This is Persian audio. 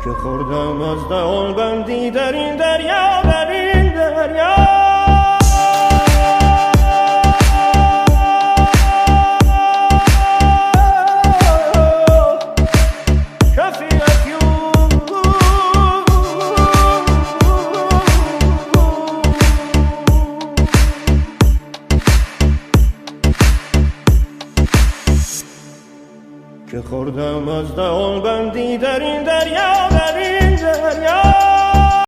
که خوردم از دهان بندی در این دریا، در این دریا. که خوردم از دهان بندی در این دریا، در این دریا.